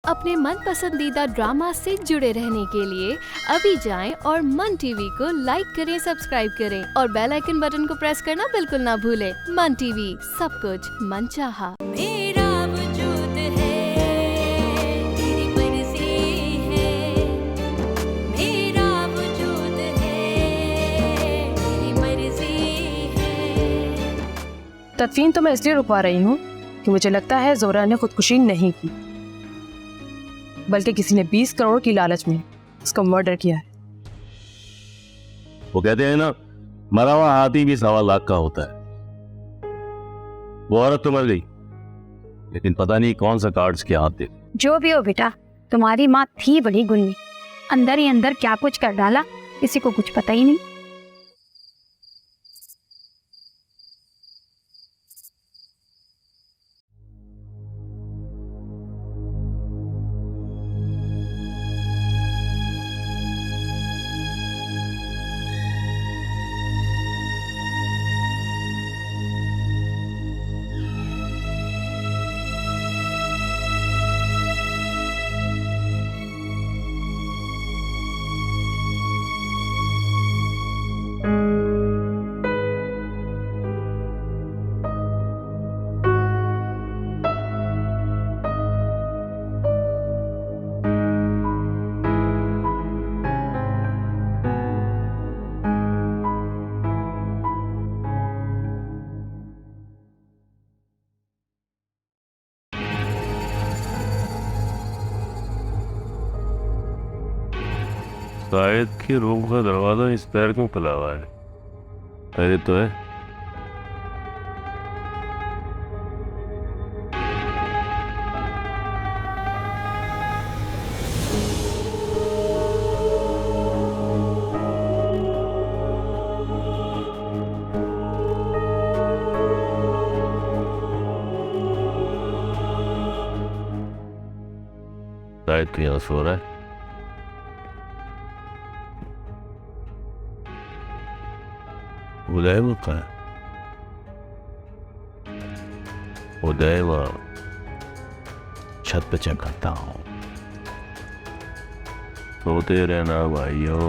अपने मन पसंदीदा ड्रामा से जुड़े रहने के लिए अभी जाएं और मन टीवी को लाइक करें, सब्सक्राइब करें और बेल आइकन बटन को प्रेस करना बिल्कुल ना भूलें। मन टीवी, सब कुछ मनचाहा। मेरा वजूद है, तेरी मर्जी है। मेरा वजूद है, तेरी मर्जी है। तदफीन तो मैं इसलिए रुकवा रही हूँ कि मुझे लगता है जोरा ने खुदकुशी नहीं की, बल्कि किसी ने 20 करोड़ की लालच में उसको मर्डर किया है। वो कहते हैं ना, मरा हुआ हाथी भी 1.25 लाख का होता है। वो औरत तो मर गई, लेकिन पता नहीं कौन सा कार्ड्स के हाथ थे। जो भी हो बेटा, तुम्हारी माँ थी बड़ी गुन्नी, अंदर ही अंदर क्या कुछ कर डाला किसी को कुछ पता ही नहीं। शायद की रूम का दरवाजा इस पैर क्यों खुला हुआ है? अरे तो है। शायद तो यहाँ सो रहा है। उदय का है। उदय छत पे चेक करता हूँ। सोते रहना भाइयों।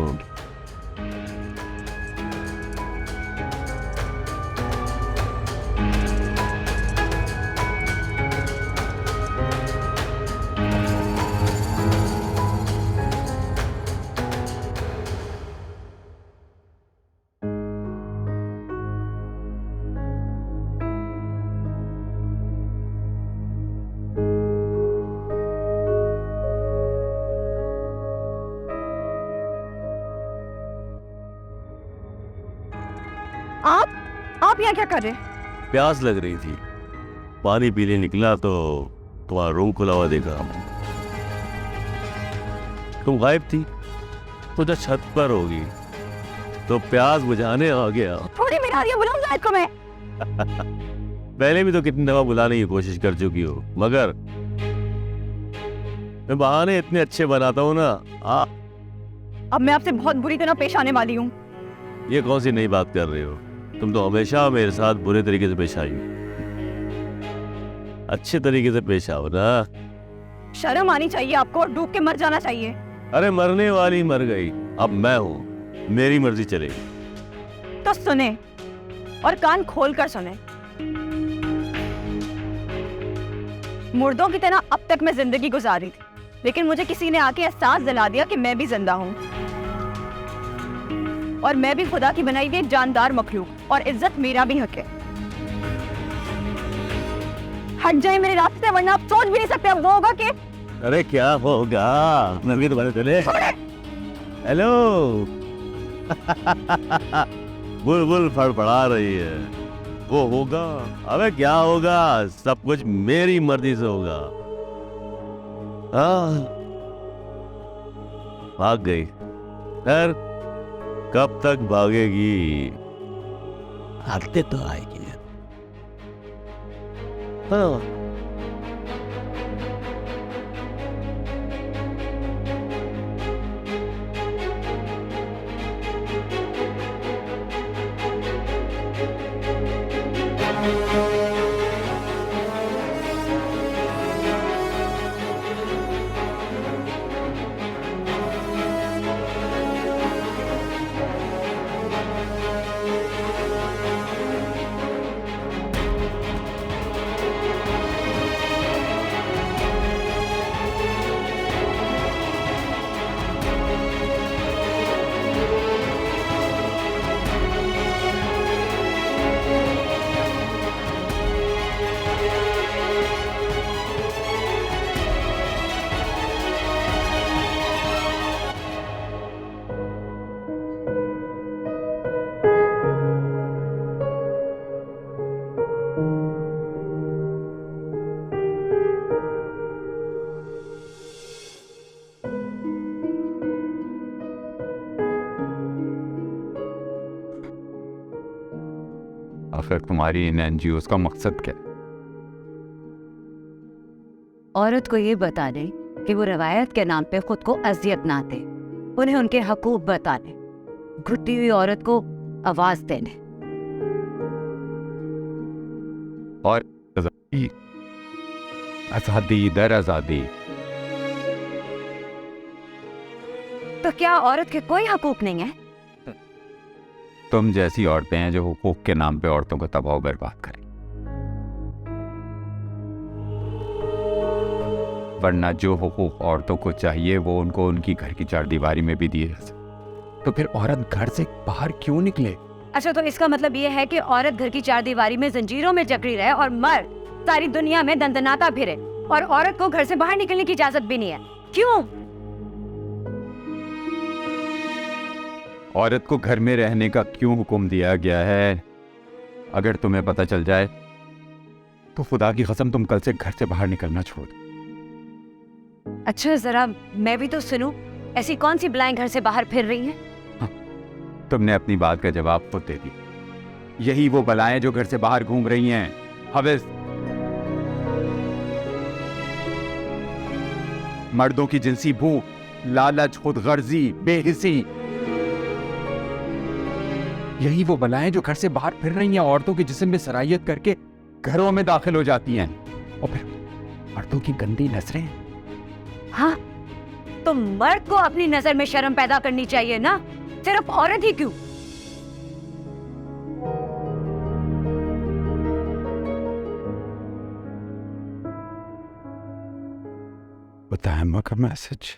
आप यहाँ क्या कर रहे? प्यास लग रही थी, पानी पीने निकला तो तुम्हारा रूम खुला हुआ देखा। तुम गायब थी, सोचा छत पर होगी तो प्यास बुझाने आ गया। थोड़ी मिला दिया, बुलाऊं जायद को मैं? पहले भी तो कितनी दफा बुलाने की कोशिश कर चुकी हो, मगर मैं बहाने इतने अच्छे बनाता हूँ ना। अब मैं आपसे बहुत बुरी तरह पेश आने वाली हूँ। ये कौन सी नई बात कर रहे हो? तुम तो हमेशा मेरे साथ बुरे तरीके से पेश आई हो। अच्छे तरीके से पेश आओ ना। शर्म आनी चाहिए आपको, और डूब के मर जाना चाहिए। अरे मरने वाली मर गई, अब मैं हूँ, मेरी मर्जी चलेगी। तो सुने, और कान खोल कर सुने। मुर्दों की तरह अब तक मैं जिंदगी गुजारी थी, लेकिन मुझे किसी ने आके एहसास दिला दिया कि मैं भी जिंदा हूँ, और मैं भी खुदा की बनाई हुई जानदार मखलूक, और इज्जत मेरा भी हक है। हट जाए मेरे रास्ते से, वरना आप सोच भी नहीं सकते अब वो होगा कि। अरे क्या होगा? नवी दोबारा चले। हेलो। बुलबुल फड़फड़ा रही है, वो होगा। अबे क्या होगा? सब कुछ मेरी मर्जी से होगा। भाग गई। खैर, कब तक भागेगी? भागते तो आएगी। हाँ। आखिर तुम्हारी इन एनजीओ का मकसद क्या है? औरत को ये बता दे कि वो रवायत के नाम पे खुद को अजियत ना दे, उन्हें उनके हकूक बताने, घुटती हुई औरत को आवाज देने। और आजादी दर आजादी। तो क्या औरत के कोई हकूक नहीं है? तुम जैसी औरतें हैं जो हुकूक के नाम पे औरतों को तबाह बर्बाद करें, वरना जो हुकूक औरतों को चाहिए वो उनको उनकी घर की चारदीवारी में भी दिए जा सकते। तो फिर औरत घर से बाहर क्यों निकले? अच्छा, तो इसका मतलब ये है कि औरत घर की चारदीवारी में जंजीरों में जकड़ी रहे और मर्द सारी दुनिया में दंदनाता फिरे, और औरत को घर से बाहर निकलने की इजाजत भी नहीं है। क्यों? औरत को घर में रहने का क्यों हुक्म दिया गया है? अगर तुम्हें पता चल जाए तो खुदा की कसम तुम कल से घर से बाहर निकलना छोड़ दो। अच्छा, जरा मैं भी तो सुनूं, ऐसी कौन सी बलाएं घर से बाहर फिर रही हैं? तुमने अपनी बात का जवाब खुद दे दिया। यही वो बलाएं जो घर से बाहर घूम रही हैं। हवस, मर्दों की जिनसी भूख, लालच, खुदगर्जी, बेहिसी, यही वो बलाएं जो घर से बाहर फिर रही हैं, औरतों के जिस्म में सरायत करके घरों में दाखिल हो जाती हैं। और फिर मर्दों की गंदी नजरें। हाँ, तो मर्द को अपनी नजर में शर्म पैदा करनी चाहिए ना, सिर्फ औरत ही क्यों? बताया मगर मैसेज।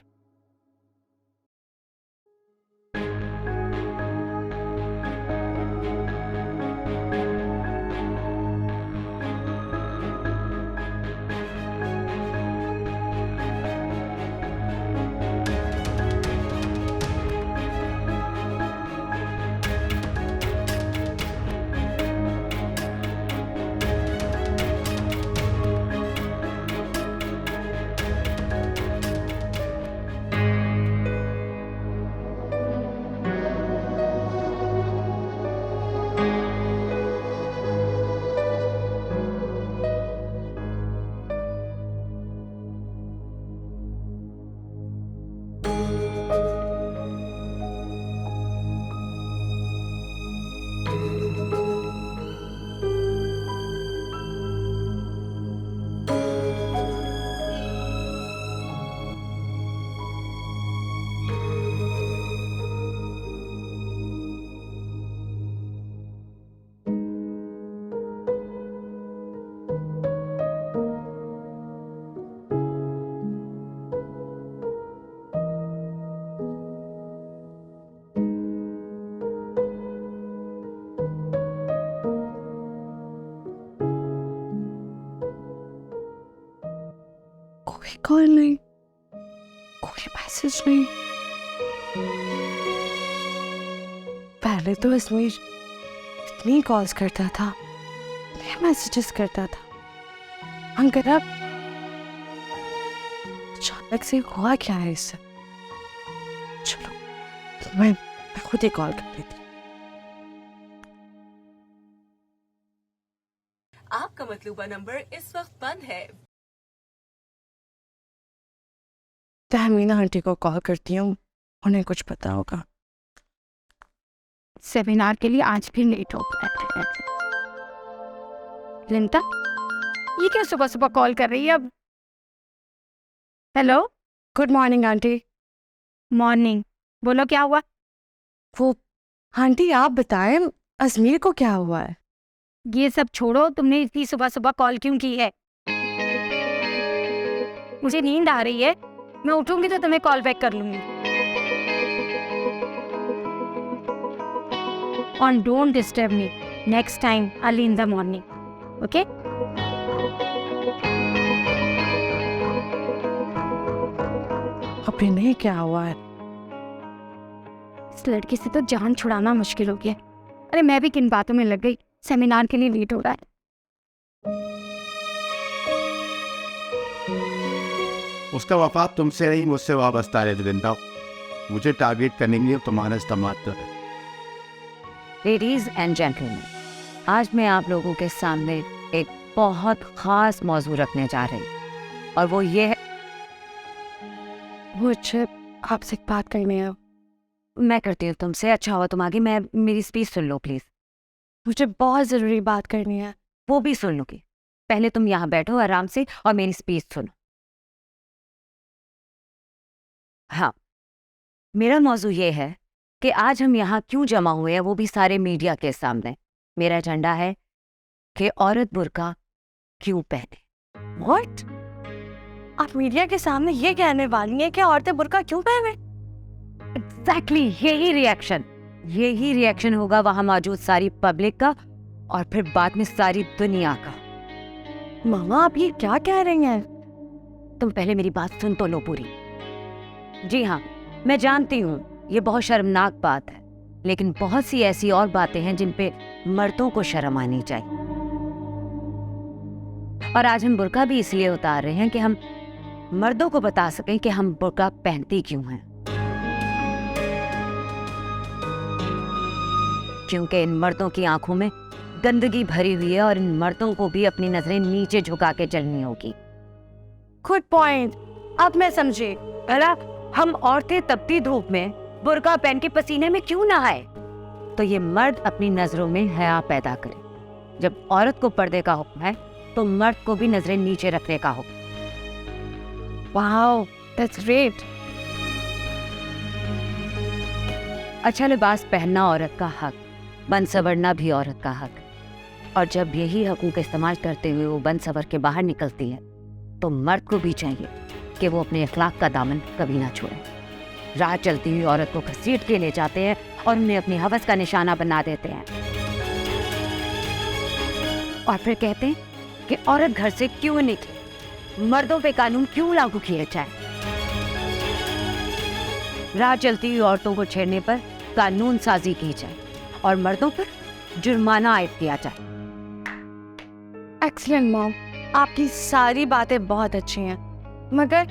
कोई कॉल नहीं, कोई मैसेज नहीं। पहले तो इसमें इतनी कॉल्स करता था, इतने मैसेजेस करता था। अंकल अब अचानक से हुआ क्या है इससे? चलो मैं खुद ही कॉल कर लेती। आपका मतलूबा नंबर इस वक्त बंद है। तहमीना आंटी को कॉल करती हूँ, उन्हें कुछ पता होगा। सेमिनार के लिए आज भी लेट हो गया। लिंता, ये क्या सुबह सुबह कॉल कर रही है अब? Hello, good morning aunty. Morning. बोलो क्या हुआ? वो आंटी आप बताएं, अजमेर को क्या हुआ है? ये सब छोड़ो, तुमने इतनी सुबह सुबह कॉल क्यों की है? मुझे नींद आ रही है, मैं उठूंगी तो तुम्हें कॉल बैक कर लूंगी। और don't disturb me next time early in the morning, okay? अभी नहीं, क्या हुआ है? इस लड़की से तो जान छुड़ाना मुश्किल हो गया। अरे मैं भी किन बातों में लग गई, सेमिनार के लिए लेट हो रहा है। उसका वफात तुमसे नहीं मुझसे वाबस्ता है दिलिंदा। मुझे टारगेट करने के लिए तुम्हारा इस्तेमाल कर। लेडीज एंड जेंटलमैन, आज मैं आप लोगों के सामने एक बहुत खास मौजू रखने जा रही हूँ और वो ये है। मुझे आपसे एक बात करनी है। मैं करती हूँ तुमसे, अच्छा हुआ तुम आगे। मैं मेरी स्पीच सुन लो प्लीज। मुझे बहुत ज़रूरी बात करनी है। वो भी सुन लूंगी, पहले तुम यहाँ बैठो आराम से और मेरी स्पीच सुनो। हाँ, मेरा मौजू ये है कि आज हम यहाँ क्यों जमा हुए हैं, वो भी सारे मीडिया के सामने। मेरा एजेंडा है कि औरत बुर्का क्यों पहने। व्हाट? आप मीडिया के सामने ये कहने वाली हैं कि औरतें बुर्का क्यों पहने? एग्जैक्टली यही रिएक्शन होगा वहां मौजूद सारी पब्लिक का और फिर बाद में सारी दुनिया का। मामा आप ये क्या कह रही हैं? तुम पहले मेरी बात सुन तो लो पूरी। जी हाँ, मैं जानती हूँ ये बहुत शर्मनाक बात है, लेकिन बहुत सी ऐसी और बातें हैं जिन पे मर्दों को शर्म आनी चाहिए। और आज हम बुर्का भी इसलिए उतार रहे हैं कि हम मर्दों को बता सकें कि हम बुर्का पहनती क्यों हैं। क्योंकि इन मर्दों की आंखों में गंदगी भरी हुई है और इन मर्दों को भी अपनी नजरें नीचे झुका के चलनी होगी। गुड पॉइंट, अब मैं समझी। भला हम औरतें तपती धूप में बुर्का पहन के पसीने में क्यों नहाए, तो ये मर्द अपनी नजरों में हया पैदा करे। जब औरत को पर्दे का हुक्म है तो मर्द को भी नजरें नीचे रखने का हुक्म। Wow, that's great. अच्छा लिबास पहनना औरत का हक, बन सवरना भी औरत का हक। और जब यही हकों का इस्तेमाल करते हुए वो बन सवर के बाहर निकलती है तो मर्द को भी चाहिए कि वो अपने अखलाक का दामन कभी ना छोड़े। राह चलती हुई औरत को घसीट के ले जाते हैं और उन्हें अपनी हवस का निशाना बना देते हैं और फिर कहते हैं कि औरत घर से क्यों निकले, मर्दों पे कानून क्यों लागू किए जाए। राह चलती हुई औरतों को छेड़ने पर कानून साजी की जाए और मर्दों पर जुर्माना आयद किया जाए। एक्सीलेंट मॉम, आपकी सारी बातें बहुत अच्छी हैं, मगर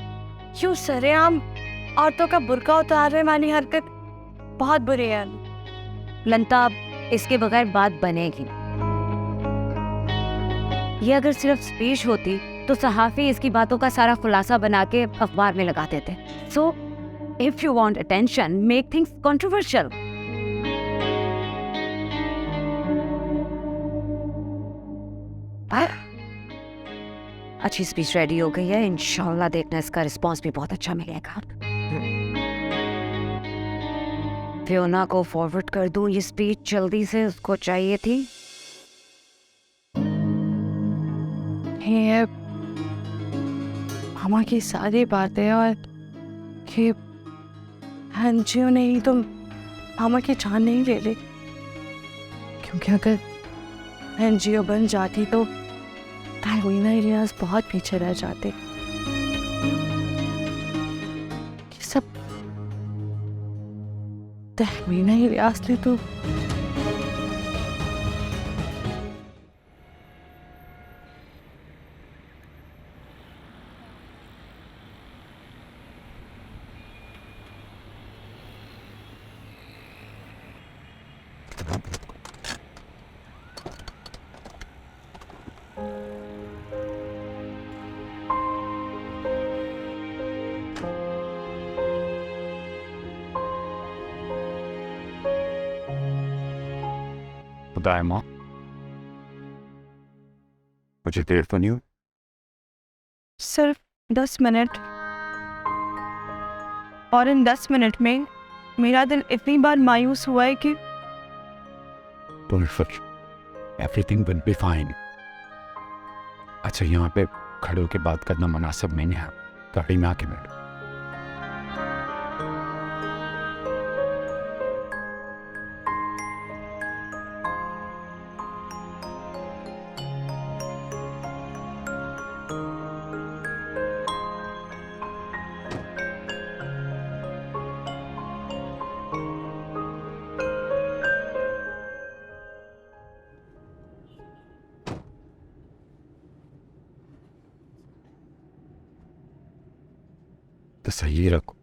क्यों सरेआम औरतों का बुर्का उतारने वाली हरकत बहुत बुरी है। लंता, अब इसके बगैर बात बनेगी। ये अगर सिर्फ स्पीच होती तो सहाफी इसकी बातों का सारा खुलासा बना के अखबार में लगा देते। So if you want attention, make things controversial. अच्छी स्पीच रेडी हो गई है, इंशाल्लाह देखना इसका रिस्पांस भी बहुत अच्छा मिलेगा। फियोना को फॉरवर्ड कर दूं ये स्पीच जल्दी से, उसको चाहिए थी। ये मामा की सारी बातें और कि हंजियों ने ही तो मामा की जान नहीं ले ली, क्योंकि अगर हंजियो बन जाती तो तहमीना इलियास बहुत पीछे रह जाते। ये सब तहमीना इलियास ने तो खुदा है माँ, मुझे देर तो नहीं हुई? सिर्फ 10 मिनट, और इन 10 मिनट में मेरा दिल इतनी बार मायूस हुआ है कि एवरीथिंग विल बी फाइन। अच्छा, यहाँ पे खड़े होकर बात करना मुनासिब नहीं है, गाड़ी में आके बैठो। तो सही रखो।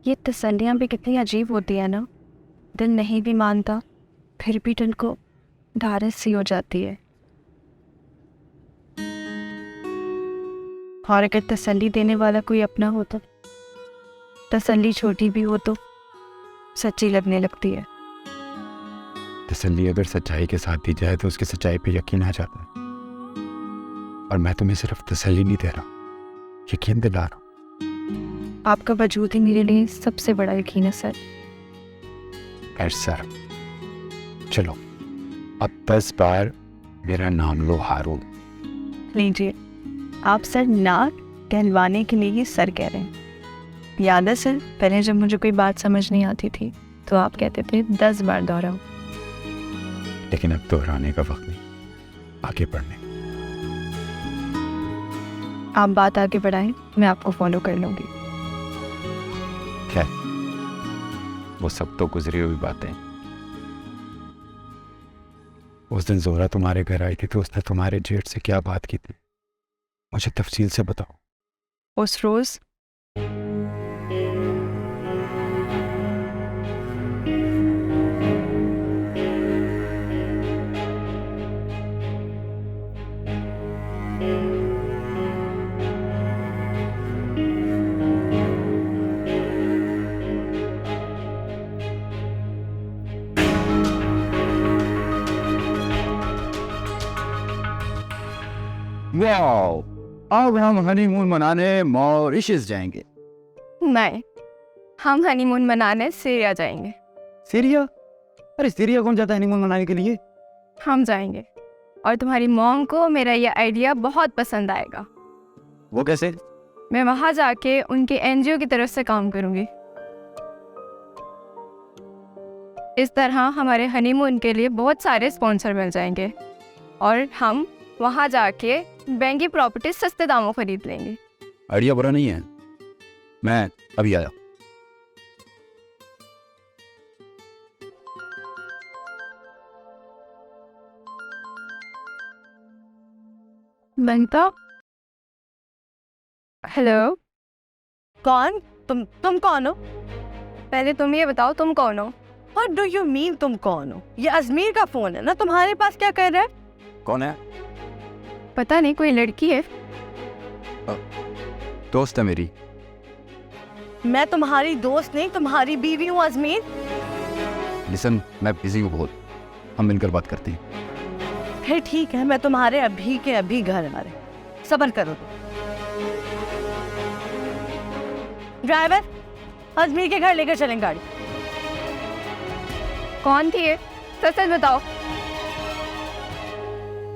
ये तसल्लियाँ भी कितनी अजीब होती है ना। दिल नहीं भी मानता, फिर भी दिल को ढारस सी हो जाती है। और अगर तसल्ली देने वाला कोई अपना हो तो तसल्ली छोटी भी हो तो सच्ची लगने लगती है। तसल्ली अगर सच्चाई के साथ दी जाए तो उसकी सच्चाई पे यकीन आ जाता है। और मैं तुम्हें सिर्फ तसल्ली नहीं दे रहा, यकीन दिला रहा हूं। आपका वजूद ही मेरे लिए सबसे बड़ा यकीन है सर। सर चलो अब 10 बार मेरा नाम लो हारून। लीजिए, आप सर ना कहलवाने के लिए ही सर कह रहे हैं। याद है सर, पहले जब मुझे कोई बात समझ नहीं आती थी तो आप कहते थे 10 बार दोहराओ। लेकिन अब दोहराने का वक्त नहीं, आगे बढ़ने। आप बात आगे बढ़ाएं, मैं आपको फॉलो कर लूंगी। खैर, वो सब तो गुजरी हुई बातें। उस दिन जोरा तुम्हारे घर आई थी तो उसने तुम्हारे जेठ से क्या बात की थी, मुझे तफसील से बताओ। उस रोज वाओ, अब हम हनीमून मनाने मॉरिशस जाएंगे। नहीं, हम हनीमून मनाने सीरिया जाएंगे। सीरिया? अरे सीरिया कौन जाता है हनीमून मनाने के लिए? हम जाएंगे और तुम्हारी मॉम को मेरा ये आइडिया बहुत पसंद आएगा। वो कैसे? मैं वहाँ जाके उनके एनजीओ की तरफ से काम करूँगी। इस तरह हमारे हनीमून के लिए बहुत सारे स्पॉन्सर मिल जाएंगे और हम वहाँ जाके महंगी प्रॉपर्टी सस्ते दामों खरीद लेंगे। आइडिया बुरा नहीं है, मैं अभी आया। बनता, हेलो। कौन? तुम कौन हो? पहले तुम ये बताओ तुम कौन हो? What do you mean तुम कौन हो? ये अजमीर का फोन है ना, तुम्हारे पास क्या कर रहा है? कौन है? पता नहीं, कोई लड़की है। दोस्त है मेरी। मैं तुम्हारी दोस्त नहीं, तुम्हारी बीवी हूँ अजमीर। लिसन, मैं बिजी हूँ बहुत, हम मिलकर बात करते हैं। फिर ठीक है, मैं तुम्हारे अभी के अभी घर आ रहे, सब्र करो। ड्राइवर, अजमीर के घर लेकर चलें गाड़ी। कौन थी ये? सच सच बताओ।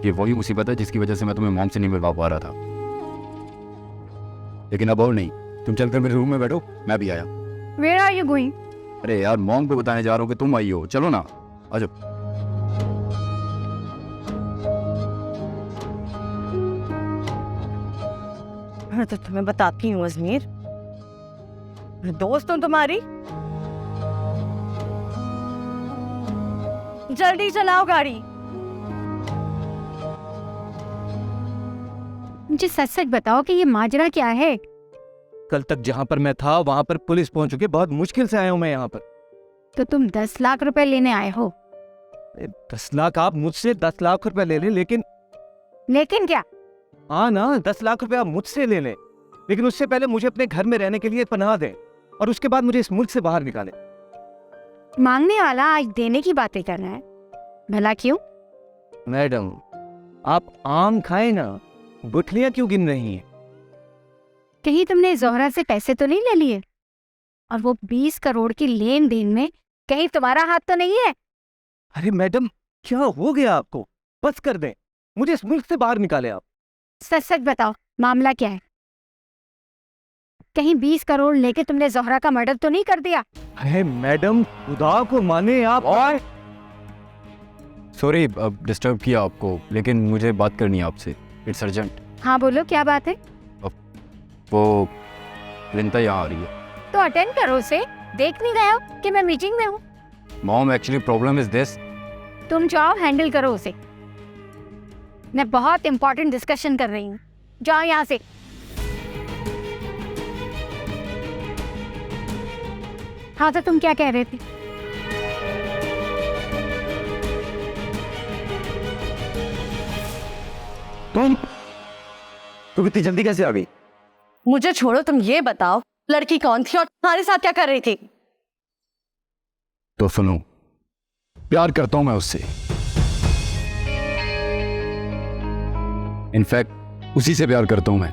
ये वही मुसीबत है जिसकी वजह से मैं तुम्हें मॉम से नहीं मिलवा पा रहा था। लेकिन अब और नहीं, तुम चलकर मेरे रूम में बैठो, मैं भी आया। Where are you going? अरे यार, मॉम को बताने जा रहा हूँ कि तुम आई हो, चलो ना, आ जाओ। मैं तो तुम्हें बताती हूँ अजमीर, मैं दोस्त हूँ तुम्हारी। जल्दी चलाओ गाड़ी। मुझे सच सच बताओ कि ये माजरा क्या है? कल तक जहाँ पर मैं था वहाँ पर पुलिस पहुँच चुकी है, बहुत मुश्किल से आया हूँ मैं यहाँ पर। तो तुम 10 लाख रुपए लेने आए हो? 10 लाख? आप मुझसे 10 लाख रुपए ले लें, लेकिन क्या? हाँ ना, 10 लाख रुपए आप मुझसे ले लें, लेकिन उससे पहले मुझे अपने घर में रहने के लिए पनाह दें और उसके बाद मुझे इस मुल्क से बाहर निकालें। मांगने वाला आज देने की बातें कर रहा है, भला क्यों? मैडम, आप आम खाए ना, गुठलियाँ क्यों गिन रही हैं? कहीं तुमने जोहरा से पैसे तो नहीं ले लिए? और वो 20 करोड़ की लेन देन में कहीं तुम्हारा हाथ तो नहीं है? अरे मैडम, क्या हो गया आपको? बस कर दें, मुझे इस मुल्क से बाहर निकाले आप। सच सच बताओ, मामला क्या है? कहीं 20 करोड़ लेके तुमने जोहरा का मर्डर तो नहीं कर दिया? अरे मैडम, खुदा को माने आप। सॉरी डिस्टर्ब किया आपको, लेकिन मुझे बात करनी है आपसे, इट्स अर्जेंट। हाँ बोलो, क्या बात है? वो रिंता यहाँ आ रही है। तो अटेंड करो उसे, देख नहीं गए हो कि मैं मीटिंग में हूँ? Mom, actually problem is this. तुम जाओ, हैंडल करो उसे, मैं बहुत इंपॉर्टेंट डिस्कशन कर रही हूँ। जाओ यहाँ से। हाँ तो तुम क्या कह रहे थे? तुम इतनी जल्दी कैसे आ गई? मुझे छोड़ो, तुम ये बताओ लड़की कौन थी और तुम्हारे साथ क्या कर रही थी? तो सुनो, प्यार करता हूं मैं उससे। इनफैक्ट उसी से प्यार करता हूं मैं।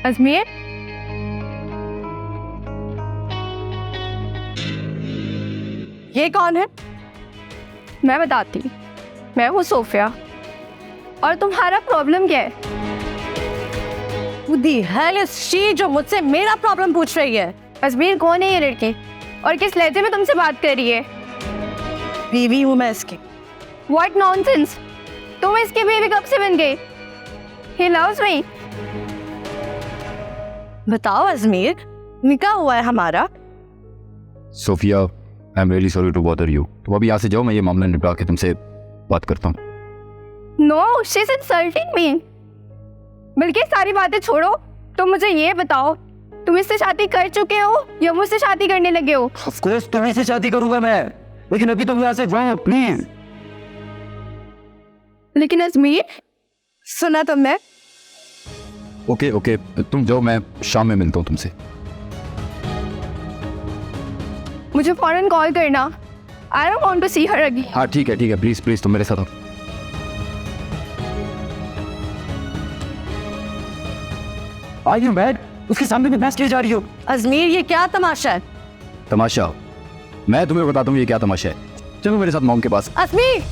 अजमेर, ये कौन है? मैं बताती, मैं हूँ सोफिया। और तुम्हारा प्रॉब्लम क्या है? Who the hell is she जो मुझसे मेरा प्रॉब्लम पूछ रही है? अजमेर, कौन है ये लड़की और किस लहजे में तुमसे बात कर रही है? बीवी हूँ मैं इसकी। What nonsense! तुम इसकी बीवी कब से बन गई? He loves me. बताओ अजमेर, निकाह हुआ है हमारा। Sophia, I am really sorry to bother you. तुम अभी यहाँ से जाओ, मैं ये मामला निपटा के तुमसे बात करता हूँ। No, she's insulting me. बल्कि सारी बातें छोड़ो, तुम मुझे ये बताओ, तुम इससे शादी कर चुके हो या मुझसे शादी करने लगे हो? Of course तुम्हीं से शादी करूंगा मैं, लेकिन अभी तुम यहाँ से जाओ प्लीज। लेकिन अजमेर, सुना तुमने? ओके ओके, तुम जाओ, मैं शाम में मिलता हूँ तुमसे। मुझे फौरन कॉल करना। I don't want to see her again. हाँ ठीक है, प्लीज प्लीज तुम मेरे साथ आओ। Are you mad? उसके सामने भी बहस की जा रही हो। अजमेर, ये क्या तमाशा है? तमाशा? मैं तुम्हें बताता हूँ ये क्या तमाशा है। चलो मेरे साथ मॉम के पास। अजमेर,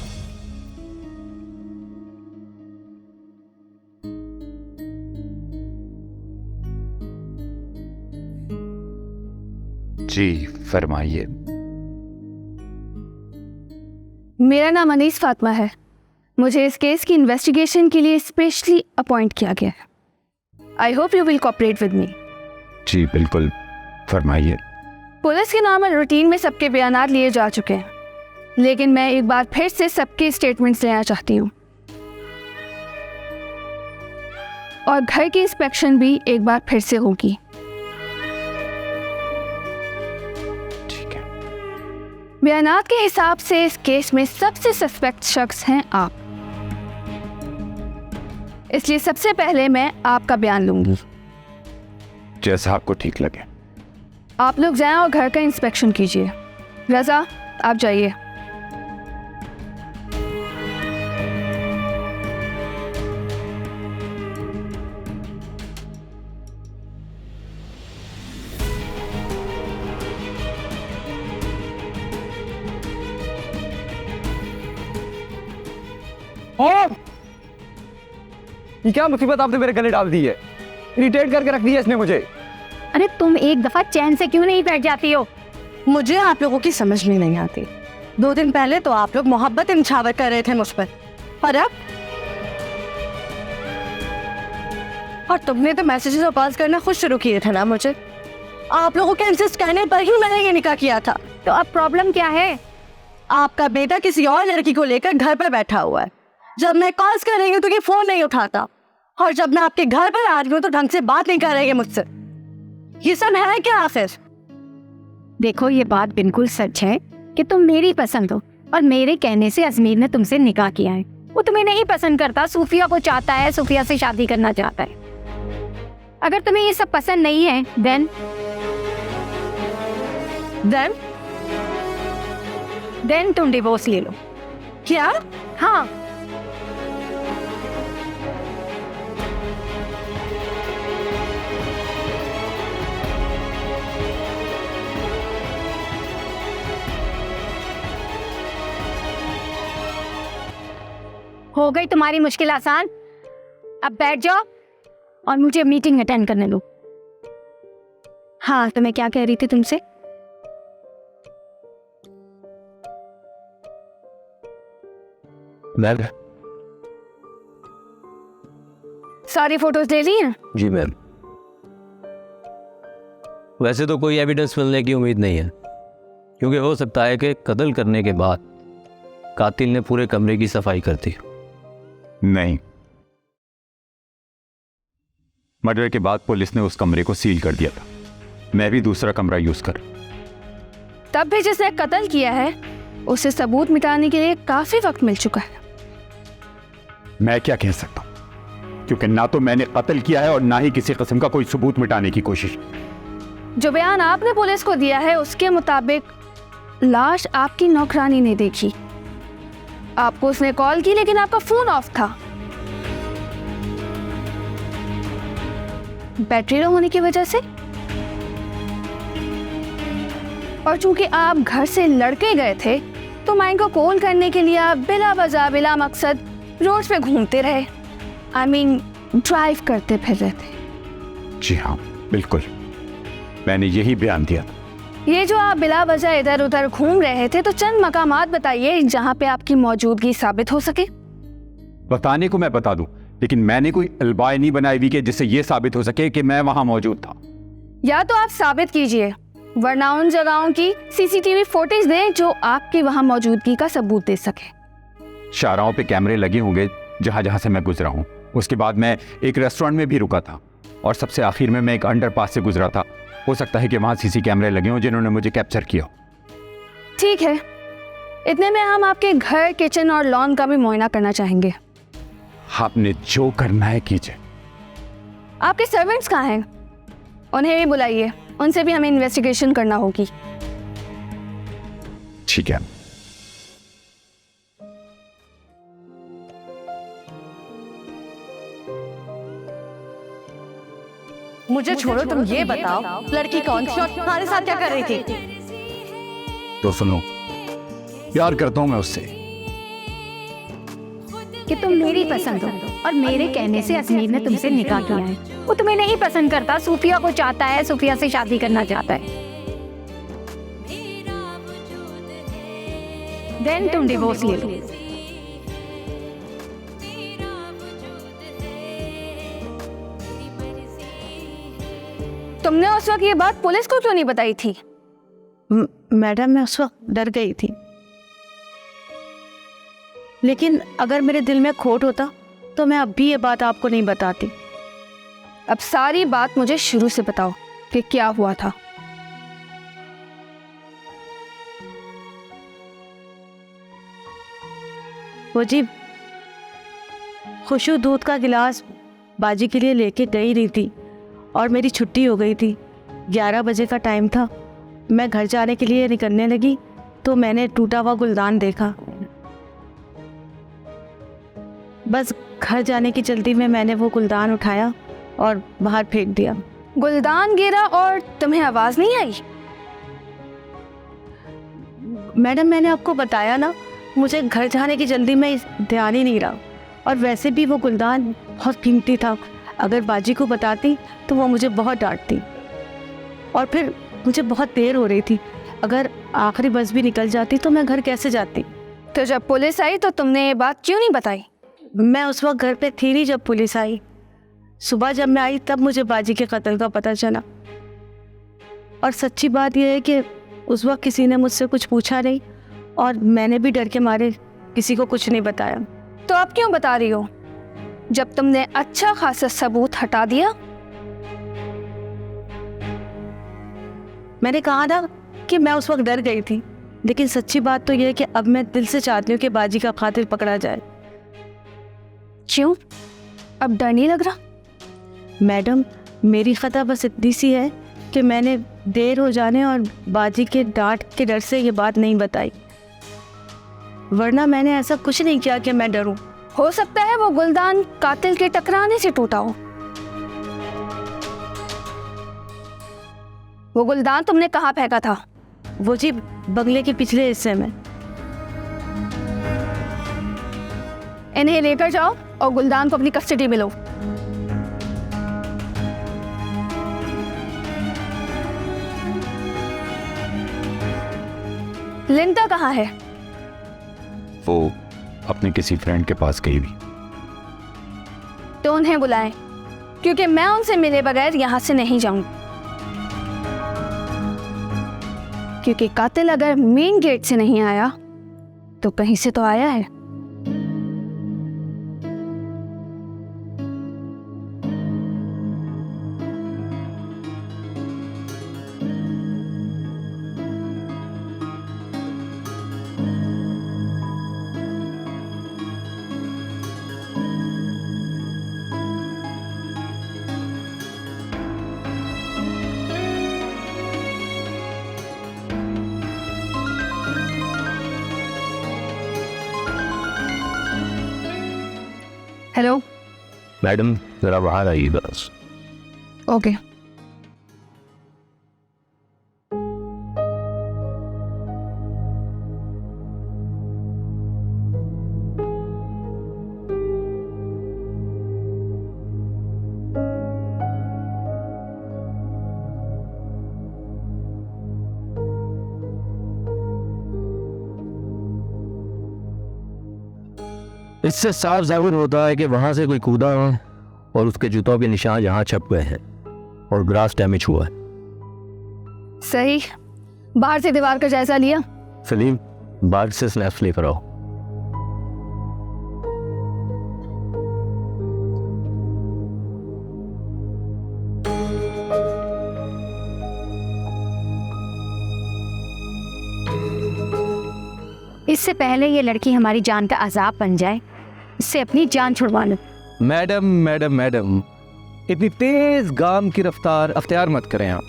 जी फरमाइए। मेरा नाम अनीस फातिमा है। मुझे इस केस की इन्वेस्टिगेशन के लिए स्पेशली अपॉइंट किया गया है। I hope you will cooperate with me. जी बिल्कुल, फरमाइए। पुलिस के नाम रूटीन में सबके बयानात लिए जा चुके हैं, लेकिन मैं एक बार फिर से सबके स्टेटमेंट्स लेना चाहती हूँ और घर की इंस्पेक्शन भी एक बार फिर से होगी। ठीक है। बयानात के हिसाब से इस केस में सबसे सस्पेक्ट शख्स हैं आप, इसलिए सबसे पहले मैं आपका बयान लूंगी। जैसा आपको ठीक लगे। आप लोग जाएं और घर का इंस्पेक्शन कीजिए। रजा, आप जाइए। ये क्या मुसीबत आपने मेरे गले डाल दी है? इरिटेट करके रख दिया इसने मुझे। अरे तुम एक दफा चैन से क्यों नहीं बैठ जाती हो? मुझे आप लोगों की समझ में नहीं आती। 2 दिन पहले तो आप लोग मोहब्बत इंछावर कर रहे थे मुझ पर, और अब? और तुमने तो मैसेजेस और कॉल्स करना खुद शुरू किए थे ना मुझे। आप लोगों के इंसिस्ट कहने पर ही मैंने ये निकाह किया था। तो अब प्रॉब्लम क्या है? आपका बेटा किसी और लड़की को लेकर घर पर बैठा हुआ है। जब मैं कॉल्स कर रही हूँ तो ये फोन नहीं उठाता, और जब मैं आपके घर पर आ रही हूँ तो ढंग से बात नहीं कर रही है मुझसे। ये सब है क्या आखिर? देखो, ये बात बिल्कुल सच है कि तुम मेरी पसंद हो, और मेरे कहने से अजमेर ने तुमसे निकाह किया है। वो तुम्हें नहीं पसंद करता, सूफिया को चाहता है, सूफिया से शादी करना चाहता है। अगर तुम्हें ये सब पसंद नहीं है, देन तुम डिवोर्स ले लो। क्या? हाँ। हो गई तुम्हारी मुश्किल आसान। अब बैठ जाओ और मुझे मीटिंग अटेंड करने दो। हाँ, तो मैं क्या कह रही थी तुमसे? मैम। सारी फोटोज ले ली हैं? जी मैम। वैसे तो कोई एविडेंस मिलने की उम्मीद नहीं है, क्योंकि हो सकता है कि कत्ल करने के बाद कातिल ने पूरे कमरे की सफाई कर दी। नहीं, मर्डर के बाद पुलिस ने उस कमरे को सील कर दिया था। मैं भी दूसरा कमरा यूज कर। तब भी जिसने कत्ल किया है उसे सबूत मिटाने के लिए काफी वक्त मिल चुका है। मैं क्या कह सकता हूं? क्योंकि ना तो मैंने कत्ल किया है और ना ही किसी किस्म का कोई सबूत मिटाने की कोशिश। जो बयान आपने पुलिस को दिया है उसके मुताबिक लाश आपकी नौकरानी ने देखी। आपको उसने कॉल की लेकिन आपका फोन ऑफ था, बैटरी लो होने की वजह से। और चूंकि आप घर से लड़के गए थे तो माइन को कॉल करने के लिए आप बिला वजह बिला मकसद रोड पे घूमते रहे। आई मीन ड्राइव करते फिर रहे थे। जी हाँ बिल्कुल, मैंने यही बयान दिया था। ये जो आप बिला वजह इधर उधर घूम रहे थे, तो चंद मकामात बताइए जहाँ पे आपकी मौजूदगी साबित हो सके। बताने को मैं बता दूं, लेकिन मैंने कोई अलबाय नहीं बनाई हुई कि जिससे ये साबित हो सके कि मैं वहां मौजूद था। या तो आप साबित कीजिए, वरना उन जगहों की सीसीटीवी फुटेज दें जो आपकी वहां मौजूदगी का सबूत दे सके। शाहराहों पे कैमरे लगे होंगे जहां जहां से मैं गुजरा हूं। उसके बाद मैं एक रेस्टोरेंट में भी रुका था और सबसे आखिर में मैं एक अंडरपास से गुजरा था। हो सकता है कि वहां सीसी कैमरे लगे हों जिन्होंने मुझे कैप्चर किया। ठीक है, इतने में हम आपके घर, किचन और लॉन का भी मुआयना करना चाहेंगे। आपने जो करना है कीजिए। आपके सर्वेंट्स कहाँ हैं? उन्हें भी बुलाइए, उनसे भी हमें इन्वेस्टिगेशन करना होगी। ठीक है। मुझे छोड़ो, तुम ये बताओ लड़की कौन थी और तुम्हारे साथ क्या कर रही थी? तो सुनो, प्यार करता हूं मैं उससे। कि तुम मेरी पसंद हो और मेरे कहने से अजमीर ने तुमसे निकाह किया है। वो तुम्हें नहीं पसंद करता, सूफिया को चाहता है, सूफिया से शादी करना चाहता है। देन तुम डिवोर्स ले लो। तुमने उस वक्त ये बात पुलिस को क्यों नहीं बताई थी? मैडम, मैं उस वक्त डर गई थी, लेकिन अगर मेरे दिल में खोट होता तो मैं अब भी ये बात आपको नहीं बताती। अब सारी बात मुझे शुरू से बताओ कि क्या हुआ था। वो जी, खुशू दूध का गिलास बाजी के लिए लेके गई रही थी और मेरी छुट्टी हो गई थी। 11 बजे का टाइम था। मैं घर जाने के लिए निकलने लगी तो मैंने टूटा हुआ गुलदान देखा। बस घर जाने की जल्दी में मैंने वो गुलदान उठाया और बाहर फेंक दिया। गुलदान गिरा और तुम्हें आवाज नहीं आई? मैडम, मैंने आपको बताया ना, मुझे घर जाने की जल्दी में ध्यान ही नहीं रहा। और वैसे भी वो गुलदान बहुत कीमती था। अगर बाजी को बताती तो वो मुझे बहुत डांटती और फिर मुझे बहुत देर हो रही थी। अगर आखिरी बस भी निकल जाती तो मैं घर कैसे जाती? तो जब पुलिस आई तो तुमने ये बात क्यों नहीं बताई? मैं उस वक्त घर पे थी नहीं जब पुलिस आई। सुबह जब मैं आई तब मुझे बाजी के कत्ल का पता चला। और सच्ची बात यह है कि उस वक्त किसी ने मुझसे कुछ पूछा नहीं और मैंने भी डर के मारे किसी को कुछ नहीं बताया। तो अब क्यों बता रही हो जब तुमने अच्छा खासा सबूत हटा दिया? मैंने कहा था कि मैं उस वक्त डर गई थी, लेकिन सच्ची बात तो यह है कि अब मैं दिल से चाहती हूँ कि बाजी का कातिल पकड़ा जाए। क्यों? अब डर नहीं लग रहा? मैडम, मेरी खता बस इतनी सी है कि मैंने देर हो जाने और बाजी के डांट के डर से ये बात नहीं बताई, वरना मैंने ऐसा कुछ नहीं किया कि मैं डरूं। हो सकता है वो गुलदान कातिल के टकराने से टूटा हो। वो गुलदान तुमने कहाँ फेंका था? वो जी बंगले के पिछले हिस्से में। इन्हें लेकर जाओ और गुलदान को अपनी कस्टडी में लो। लिंदा कहाँ है? वो अपने किसी फ्रेंड के पास गई हुई। तो उन्हें बुलाएं, क्योंकि मैं उनसे मिले बगैर यहाँ से नहीं जाऊंगी। क्योंकि कातिल अगर मेन गेट से नहीं आया तो कहीं से तो आया है। हेलो। मैडम जरा बाहर आइए बस। ओके। इससे साफ जाहिर होता है कि वहां से कोई कूदा और उसके जूतों के निशान यहाँ छप गए हैं और ग्रास डैमेज हुआ है। सही। बाहर से दीवार का जायजा लिया? सलीम, बाहर से स्नैप्स लेकर आओ। इससे पहले ये लड़की हमारी जान का अजाब बन जाए, इससे अपनी जान छुड़वा लो। मैडम मैडम मैडम, इतनी तेज गाम की रफ्तार अख्तियार मत करें आप।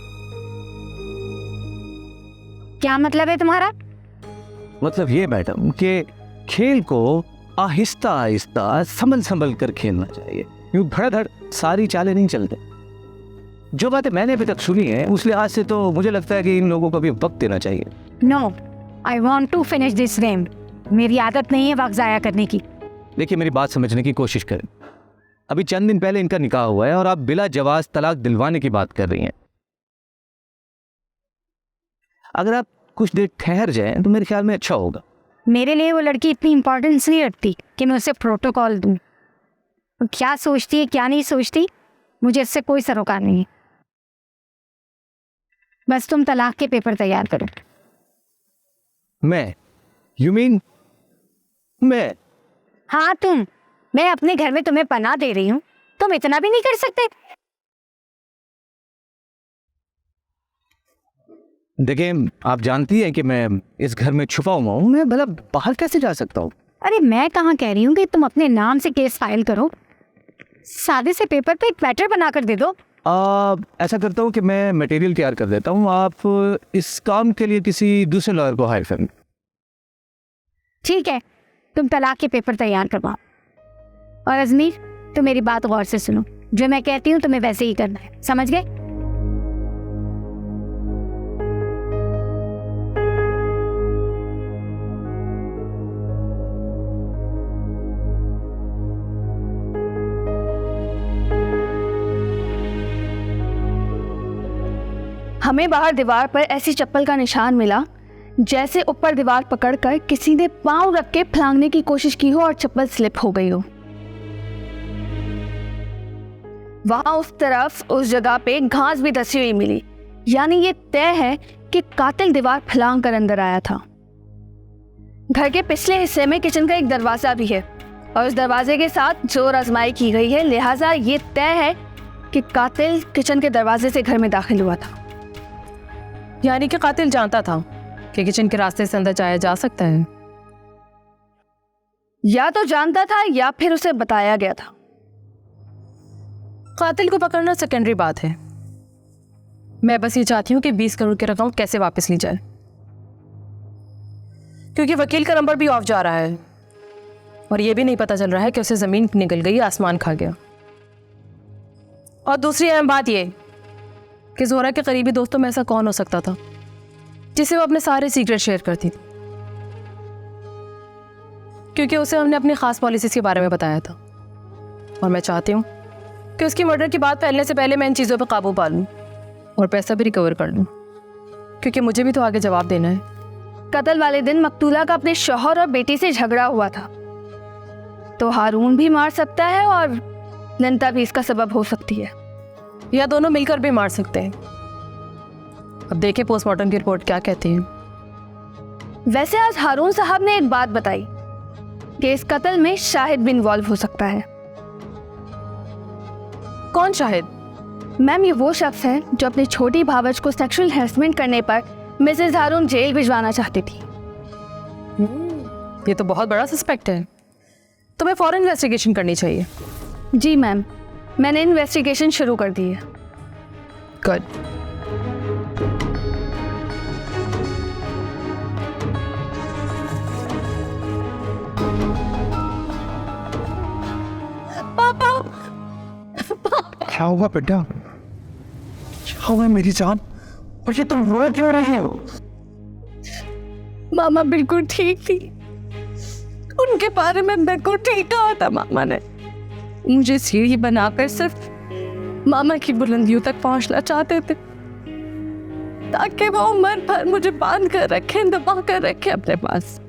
क्या मतलब है तुम्हारा? मतलब ये मैडम कि खेल को आहिस्ता आहिस्ता संभल संभल कर खेलना चाहिए, यूं धड़ाधड़ सारी चालें नहीं चलते। जो बातें मैंने अभी तक सुनी है उस लिहाज से तो मुझे लगता है कि इन लोगों को भी वक्त देना चाहिए। No, I want to finish this game. मेरी आदत नहीं है वक्त जाया करने की। देखिए, मेरी बात समझने की कोशिश करें। अभी चंद दिन पहले इनका निकाह हुआ है और आप बिला जवाज तलाक दिलवाने की बात कर रही हैं। अगर आप कुछ देर ठहर जाएं तो मेरे ख्याल में अच्छा होगा। मेरे लिए वो लड़की इतनी इंपॉर्टेंस नहीं रखती कि मैं उसे प्रोटोकॉल दूं। वो क्या सोचती है क्या नहीं सोचती, मुझे इससे कोई सरोकार नहीं है। बस तुम तलाक के पेपर तैयार करो। मैं? यू मीन मैं? हाँ तुम। मैं अपने घर में तुम्हें पनाह दे रही हूँ, तुम इतना भी नहीं कर सकते? देखिए, आप जानती हैं कि मैं इस घर में छुपा हुआ हूँ, मैं भला बाहर कैसे जा सकता हूँ? अरे मैं कहाँ कह रही हूँ कि तुम अपने नाम से केस फाइल करो, सादे से पेपर पे एक मैटर बना कर दे दो। ऐसा करता हूँ कि मैं मटेरियल तैयार कर देता हूँ, आप इस काम के लिए किसी दूसरे लॉयर को हायर करें। ठीक है, तुम तलाक के पेपर तैयार करवाओ। और अजमीर, तुम मेरी बात गौर से सुनो, जो मैं कहती हूँ तुम्हें वैसे ही करना है, समझ गए? हमें बाहर दीवार पर ऐसी चप्पल का निशान मिला जैसे ऊपर दीवार पकड़कर किसी ने पांव रख के फलांगने की कोशिश की हो और चप्पल स्लिप हो गई हो। वहां उस तरफ उस जगह पे घास भी धसी हुई मिली, यानी ये तय है कि कातिल दीवार फलांग कर अंदर आया था। घर के पिछले हिस्से में किचन का एक दरवाजा भी है और उस दरवाजे के साथ जोर आजमाई की गई है, लिहाजा ये तय है कि कातिल किचन के दरवाजे से घर में दाखिल हुआ था। यानी कि कातिल जानता था कि किचन के रास्ते से अंदर जाया जा सकता है। या तो जानता था या फिर उसे बताया गया था। कातिल को पकड़ना सेकेंडरी बात है। मैं बस ये चाहती हूँ कि 20 करोड़ की रकम कैसे वापस ली जाए, क्योंकि वकील का नंबर भी ऑफ जा रहा है और ये भी नहीं पता चल रहा है कि उसे जमीन निकल गई, आसमान खा गया। और दूसरी अहम बात ये कि जोहरा के करीबी दोस्तों में ऐसा कौन हो सकता था जिसे वो अपने सारे सीक्रेट शेयर करती थी, क्योंकि उसे हमने अपनी खास पॉलिसीज के बारे में बताया था। और मैं चाहती हूँ कि उसकी मर्डर की बात फैलने से पहले मैं इन चीज़ों पर काबू पा लूँ और पैसा भी रिकवर कर लूँ, क्योंकि मुझे भी तो आगे जवाब देना है। कत्ल वाले दिन मकतूला का अपने शौहर और बेटी से झगड़ा हुआ था, तो हारून भी मार सकता है और नंता भी इसका सबब हो सकती है, या दोनों मिलकर भी मार सकते हैं। अब देखें पोस्टमार्टम की रिपोर्ट क्या कहती है। वैसे आज हारून साहब ने एक बात बताई कि इस कत्ल में शाहिद भी इन्वॉल्व हो सकता है। कौन शाहिद? मैम, ये वो शख्स है जो अपनी छोटी भावज को सेक्सुअल हैरेसमेंट करने पर मिसेज हारून जेल भिजवाना चाहती थी। ये तो बहुत बड़ा सस्पेक्ट है, तुम्हें फौरन इन्वेस्टिगेशन करनी चाहिए। जी मैम, मैंने इन्वेस्टिगेशन शुरू कर दी है। गुड। क्या हुआ बेटा? क्या हुआ मेरी जान? और ये तुम रो क्यों रहे हो? मामा बिल्कुल ठीक थी, उनके बारे में बिल्कुल ठीक कहा था मामा ने। मुझे सीढ़ी बनाकर सिर्फ मामा की बुलंदियों तक पहुंचना चाहते थे, ताकि वो उम्र भर मुझे बांध कर रखे, दबा कर रखे अपने पास।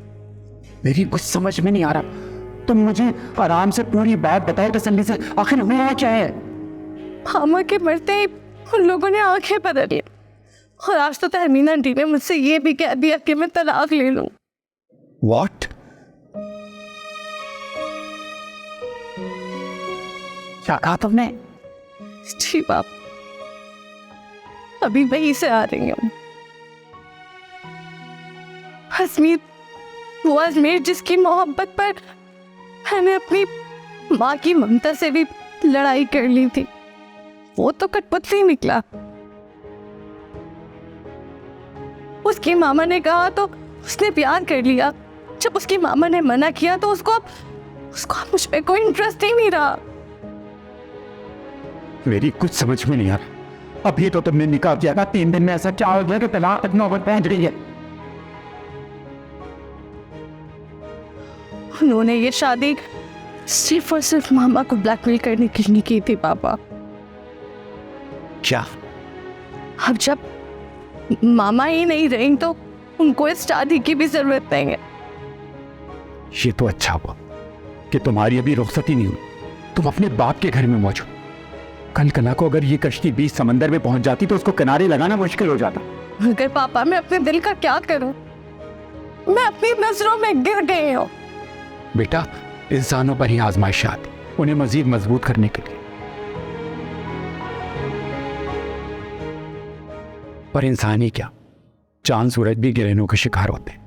मेरी कुछ समझ में नहीं आ रहा। तुम मुझे आराम से पूरी बात बताए तसल्ली से, आखिर हुआ क्या है? मामा के मरते ही उन लोगों ने आंखें बदली, और आज तो तहमीना आंटी ने मुझसे ये भी कह दिया कि मैं तलाक ले लूं। What? क्या कहा तुमने? जी बाप, अभी वहीं से आ रही हूँ। अजमेर, वो अजमेर जिसकी मोहब्बत पर मैंने अपनी माँ की ममता से भी लड़ाई कर ली थी, वो तो कठपुतली निकला। उसकी मामा ने कहा तो उसने प्यार कर लिया, जब उसकी मामा ने मना किया तो उसको अब मुझ पे कोई इंटरेस्ट ही नहीं रहा। मेरी कुछ समझ में नहीं आ रहा। अभी तो तुमने निकाह किया था, 3 दिन में ऐसा क्या हो गया कि तलाक तक नौबत पहुंच रही है? उन्होंने ये शादी सिर्फ और सिर्फ मामा को ब्लैकमेल करने के लिए की थी पापा। क्या? अब जब मामा ही नहीं रही तो उनको इस शादी की भी जरूरत नहीं है। ये तो अच्छा हुआ कि तुम्हारी अभी रुखसती नहीं हुई, तुम अपने बाप के घर में मौजूद। कल कला को अगर ये कश्ती बीच समंदर में पहुंच जाती तो उसको किनारे लगाना मुश्किल हो जाता। मगर पापा, मैं अपने दिल का क्या करूं? मैं अपनी नजरों में गिर गई हूं। बेटा, इंसानों पर ही आजमाइश आती, उन्हें मजीद मजबूत करने के लिए। पर इंसान ही क्या, चांद सूरज भी गिरहनों के शिकार होते हैं।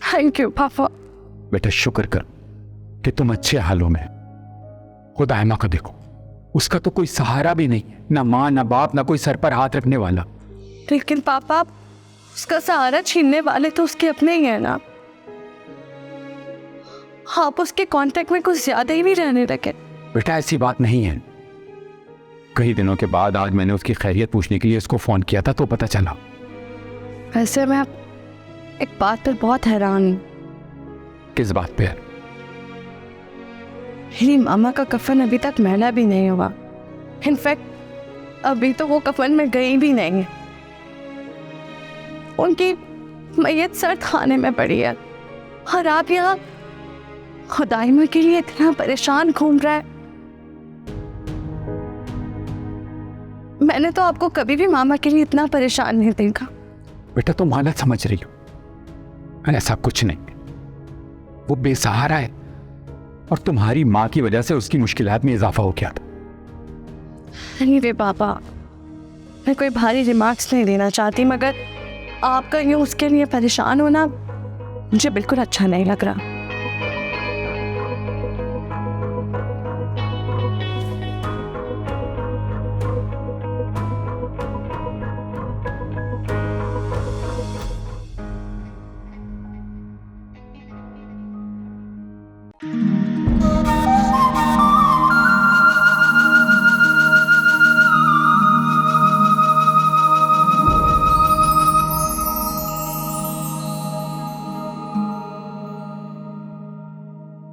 थैंक यू पापा। बेटा, शुक्र कर कि तुम अच्छे हालों में। खुदा एमा को देखो, उसका तो कोई सहारा भी नहीं है, ना माँ ना बाप, ना कोई सर पर हाथ रखने वाला। लेकिन पापा, उसका सहारा छीनने वाले तो उसके अपने ही है ना। आप उसके कांटेक्ट में कुछ ज्यादा ही नहीं रहने लगे। बेटा, ऐसी बात नहीं है। कई दिनों के बाद आज मैंने उसकी खैरियत पूछने के लिए उसको फोन किया था तो पता चला। वैसे मैं एक बात पर बहुत हैरान हूँ। किस बात पे? मेरी मामा का कफन अभी तक मैला भी नहीं हुआ। इनफैक्ट अभी तो वो कफन में गई भी नहीं है। उनकी मैयत सर्द खाने में पड़ी है, और आप यहाँ खुदाइमा के लिए इतना परेशान घूम रहा है। मैंने तो आपको कभी भी मामा के लिए इतना परेशान नहीं देखा। बेटा, तुम हालत समझ रही हो, ऐसा कुछ नहीं। वो बेसहारा है और तुम्हारी माँ की वजह से उसकी मुश्किलात में इजाफा हो गया था। नहीं रे पापा, मैं कोई भारी रिमार्क्स नहीं देना चाहती, मगर आपका यूं उसके लिए परेशान होना मुझे बिल्कुल अच्छा नहीं लग रहा।